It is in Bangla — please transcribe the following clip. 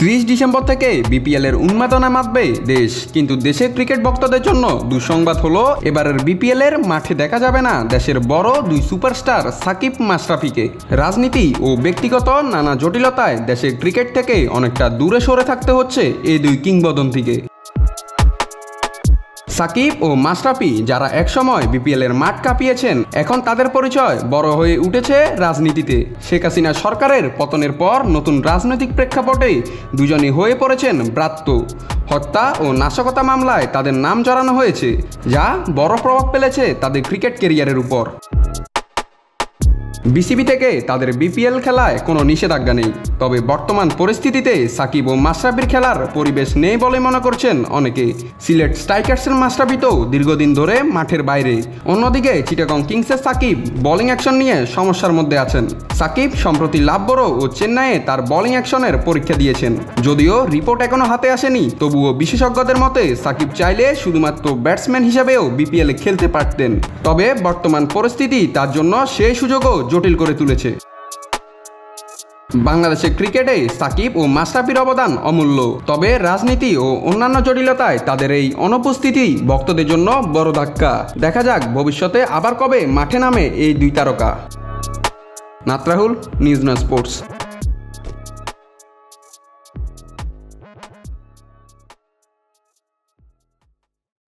30 ডিসেম্বর থেকে বিপিএল এর উন্মাদনা মাতবে দেশ, কিন্তু দেশের ক্রিকেট ভক্তদের জন্য দুঃসংবাদ হলো এবারের বিপিএল এর মাঠে দেখা যাবে না দেশের বড় দুই সুপারস্টার সাকিব মাশরাফিকে। রাজনীতি ও ব্যক্তিগত নানা জটিলতায় দেশের ক্রিকেট থেকে অনেকটা দূরে সরে থাকতে হচ্ছে এই দুই কিংবদন্তিকে। সাকিব ও মাশরাফি যারা একসময় বিপিএল এর মাঠ কাঁপিয়েছেন, এখন তাদের পরিচয় বড় হয়ে উঠেছে রাজনীতিতে। শেখ হাসিনা সরকারের পতনের পর নতুন রাজনৈতিক প্রেক্ষাপটে দুজনই হয়ে পড়েছেন ব্রাত্য। হত্যা ও নাশকতা মামলায় তাদের নাম জড়ানো হয়েছে, যা বড় প্রভাব ফেলেছে তাদের ক্রিকেট ক্যারিয়ারের উপর। বিসিবি থেকে তাদের বিপিএল খেলায় কোনো নিষেধাজ্ঞা নেই, তবে বর্তমান পরিস্থিতিতে সাকিব ও মাশরাফির খেলার পরিবেশ নেই বলে মনে করছেন অনেকে। সিলেট স্ট্রাইকার্সের মাশরাফি তো দীর্ঘদিন ধরে মাঠের বাইরে। অন্যদিকে চিটাগং কিংসের সাকিব বোলিং অ্যাকশন নিয়ে সমস্যার মধ্যে আছেন। সাকিব সম্প্রতি লাভবড় ও চেন্নাইয়ে তার বোলিং অ্যাকশনের পরীক্ষা দিয়েছেন। যদিও রিপোর্ট এখনো হাতে আসেনি, তবুও বিশেষজ্ঞদের মতে সাকিব চাইলে শুধুমাত্র ব্যাটসম্যান হিসেবেও বিপিএল এ খেলতে পারতেন। তবে বর্তমান পরিস্থিতি তার জন্য সেই সুযোগও জটিল করে তুলেছে। বাংলাদেশের ক্রিকেটে সাকিব ও মাশরাফির অবদান অমূল্য, তবে রাজনীতি ও অন্যান্য জটিলতায় তাদের এই অনুপস্থিতি ভক্তদের জন্য বড় ধাক্কা। দেখা যাক ভবিষ্যতে আবার কবে মাঠে নামে এই দুই তারকা। নাত রাহুল, নিউজ না স্পোর্টস।